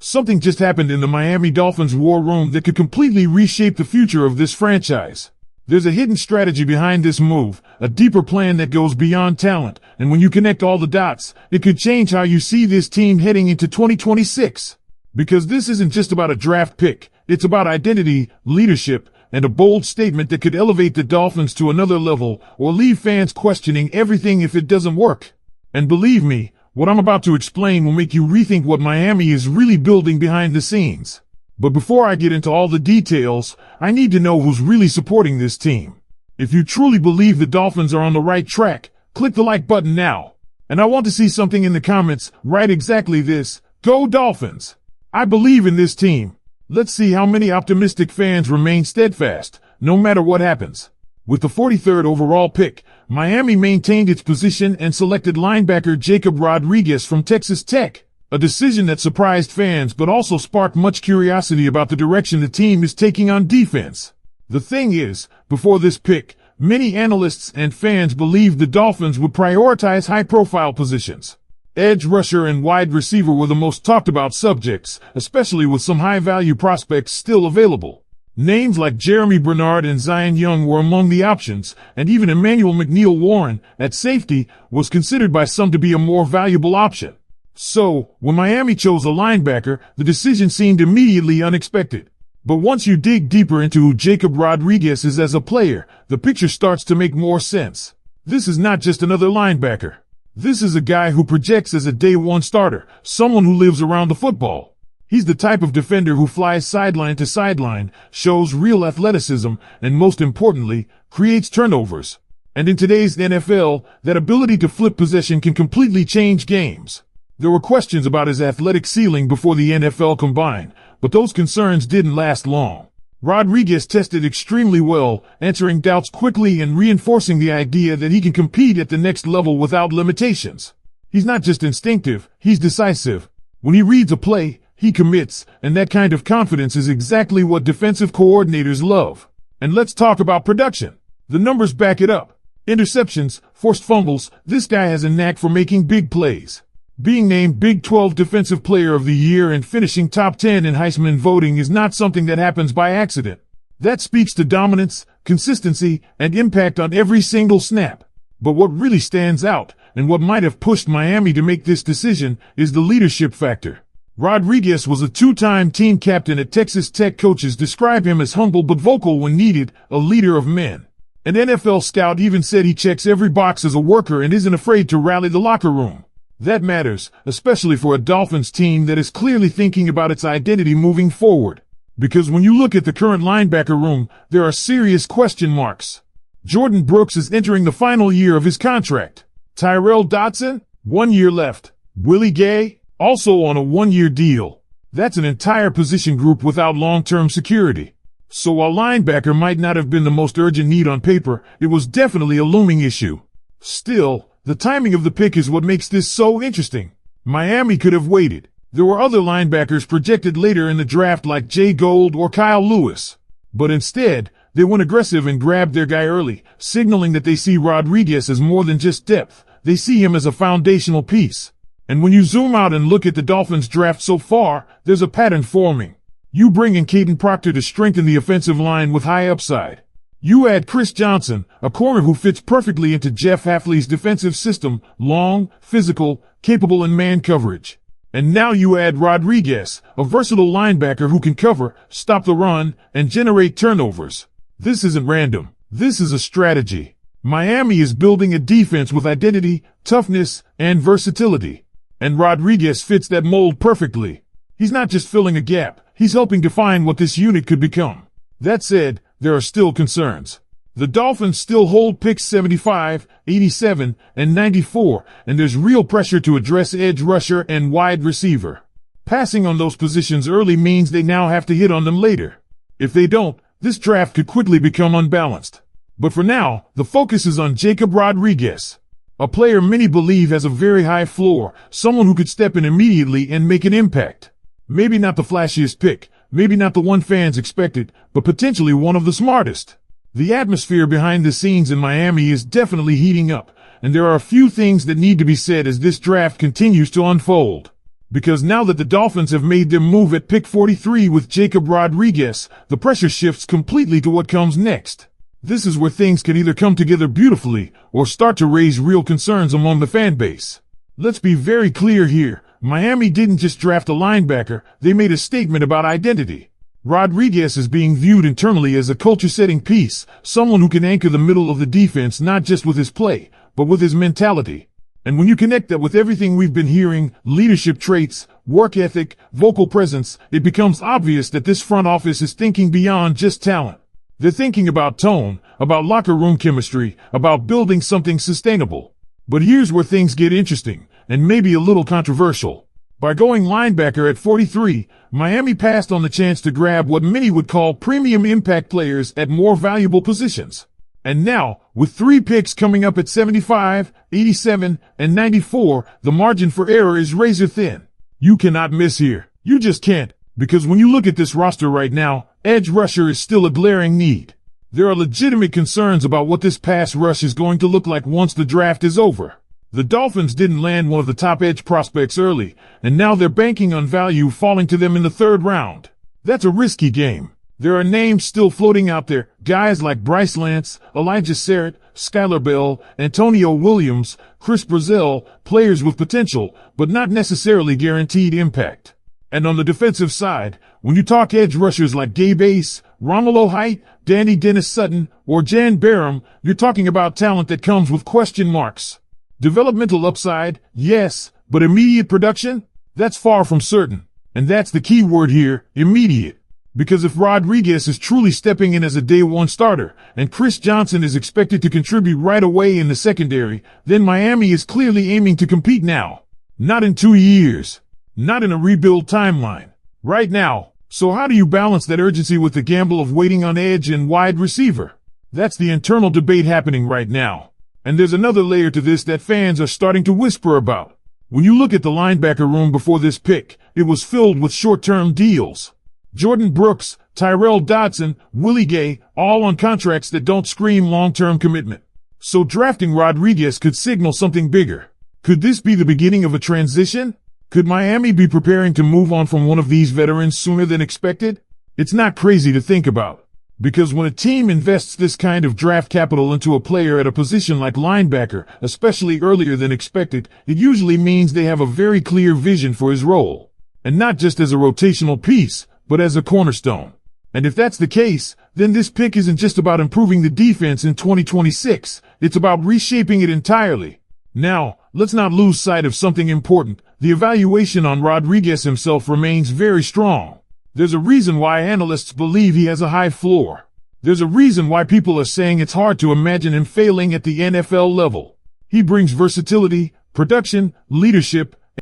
Something just happened in the Miami Dolphins war room that could completely reshape the future of this franchise. There's a hidden strategy behind this move, a deeper plan that goes beyond talent, and when you connect all the dots, it could change how you see this team heading into 2026. Because this isn't just about a draft pick, it's about identity, leadership, and a bold statement that could elevate the Dolphins to another level or leave fans questioning everything if it doesn't work. And believe me, what I'm about to explain will make you rethink what Miami is really building behind the scenes. But before I get into all the details, I need to know who's really supporting this team. If you truly believe the Dolphins are on the right track, click the like button now. And I want to see something in the comments, write exactly this: Go Dolphins! I believe in this team. Let's see how many optimistic fans remain steadfast, no matter what happens. With the 43rd overall pick, Miami maintained its position and selected linebacker Jacob Rodriguez from Texas Tech, a decision that surprised fans but also sparked much curiosity about the direction the team is taking on defense. The thing is, before this pick, many analysts and fans believed the Dolphins would prioritize high-profile positions. Edge rusher and wide receiver were the most talked about subjects, especially with some high-value prospects still available. Names like Jeremy Bernard and Zion Young were among the options, and even Emmanuel McNeil-Warren, at safety, was considered by some to be a more valuable option. So, when Miami chose a linebacker, the decision seemed immediately unexpected. But once you dig deeper into who Jacob Rodriguez is as a player, the picture starts to make more sense. This is not just another linebacker. This is a guy who projects as a day-one starter, someone who lives around the football. He's the type of defender who flies sideline to sideline, shows real athleticism, and most importantly, creates turnovers. And in today's NFL, that ability to flip possession can completely change games. There were questions about his athletic ceiling before the NFL combine, but those concerns didn't last long. Rodriguez tested extremely well, answering doubts quickly and reinforcing the idea that he can compete at the next level without limitations. He's not just instinctive, he's decisive. When he reads a play, he commits, and that kind of confidence is exactly what defensive coordinators love. And let's talk about production. The numbers back it up. Interceptions, forced fumbles, this guy has a knack for making big plays. Being named Big 12 Defensive Player of the Year and finishing top 10 in Heisman voting is not something that happens by accident. That speaks to dominance, consistency, and impact on every single snap. But what really stands out, and what might have pushed Miami to make this decision, is the leadership factor. Rodriguez was a two-time team captain at Texas Tech. Coaches describe him as humble but vocal when needed, a leader of men. An NFL scout even said he checks every box as a worker and isn't afraid to rally the locker room. That matters, especially for a Dolphins team that is clearly thinking about its identity moving forward. Because when you look at the current linebacker room, there are serious question marks. Jordan Brooks is entering the final year of his contract. Tyrell Dodson, 1 year left. Willie Gay, also on a 1-year deal. That's an entire position group without long-term security. So while linebacker might not have been the most urgent need on paper, it was definitely a looming issue. Still, the timing of the pick is what makes this so interesting. Miami could have waited. There were other linebackers projected later in the draft like Jay Gold or Kyle Lewis. But instead, they went aggressive and grabbed their guy early, signaling that they see Rodriguez as more than just depth. They see him as a foundational piece. And when you zoom out and look at the Dolphins draft so far, there's a pattern forming. You bring in Caden Proctor to strengthen the offensive line with high upside. You add Chris Johnson, a corner who fits perfectly into Jeff Hafley's defensive system, long, physical, capable in man coverage. And now you add Rodriguez, a versatile linebacker who can cover, stop the run, and generate turnovers. This isn't random. This is a strategy. Miami is building a defense with identity, toughness, and versatility. And Rodriguez fits that mold perfectly. He's not just filling a gap, he's helping define what this unit could become. That said, there are still concerns. The Dolphins still hold picks 75, 87, and 94, and there's real pressure to address edge rusher and wide receiver. Passing on those positions early means they now have to hit on them later. If they don't, this draft could quickly become unbalanced. But for now, the focus is on Jacob Rodriguez. A player many believe has a very high floor, someone who could step in immediately and make an impact. Maybe not the flashiest pick, maybe not the one fans expected, but potentially one of the smartest. The atmosphere behind the scenes in Miami is definitely heating up, and there are a few things that need to be said as this draft continues to unfold. Because now that the Dolphins have made their move at pick 43 with Jacob Rodriguez, the pressure shifts completely to what comes next. This is where things can either come together beautifully or start to raise real concerns among the fan base. Let's be very clear here. Miami didn't just draft a linebacker, they made a statement about identity. Rodriguez is being viewed internally as a culture-setting piece, someone who can anchor the middle of the defense not just with his play, but with his mentality. And when you connect that with everything we've been hearing, leadership traits, work ethic, vocal presence, it becomes obvious that this front office is thinking beyond just talent. They're thinking about tone, about locker room chemistry, about building something sustainable. But here's where things get interesting, and maybe a little controversial. By going linebacker at 43, Miami passed on the chance to grab what many would call premium impact players at more valuable positions. And now, with 3 picks coming up at 75, 87, and 94, the margin for error is razor thin. You cannot miss here. You just can't, because when you look at this roster right now, edge rusher is still a glaring need. There are legitimate concerns about what this pass rush is going to look like once the draft is over. The Dolphins didn't land one of the top edge prospects early, and now they're banking on value falling to them in the 3rd round. That's a risky game. There are names still floating out there, guys like Bryce Lance, Elijah Sarrett, Skylar Bell, Antonio Williams, Chris Brazil, players with potential, but not necessarily guaranteed impact. And on the defensive side, when you talk edge rushers like Gabe Ace, Romulo Height, Danny Dennis Sutton, or Jan Barham, you're talking about talent that comes with question marks. Developmental upside, yes, but immediate production? That's far from certain. And that's the key word here, immediate. Because if Rodriguez is truly stepping in as a day one starter, and Chris Johnson is expected to contribute right away in the secondary, then Miami is clearly aiming to compete now. Not in 2 years. Not in a rebuild timeline. Right now. So how do you balance that urgency with the gamble of waiting on edge and wide receiver? That's the internal debate happening right now. And there's another layer to this that fans are starting to whisper about. When you look at the linebacker room before this pick, it was filled with short-term deals. Jordan Brooks, Tyrell Dodson, Willie Gay, all on contracts that don't scream long-term commitment. So drafting Rodriguez could signal something bigger. Could this be the beginning of a transition? Could Miami be preparing to move on from one of these veterans sooner than expected? It's not crazy to think about. Because when a team invests this kind of draft capital into a player at a position like linebacker, especially earlier than expected, it usually means they have a very clear vision for his role. And not just as a rotational piece, but as a cornerstone. And if that's the case, then this pick isn't just about improving the defense in 2026, it's about reshaping it entirely. Now, let's not lose sight of something important. The evaluation on Rodriguez himself remains very strong. There's a reason why analysts believe he has a high floor. There's a reason why people are saying it's hard to imagine him failing at the NFL level. He brings versatility, production, leadership,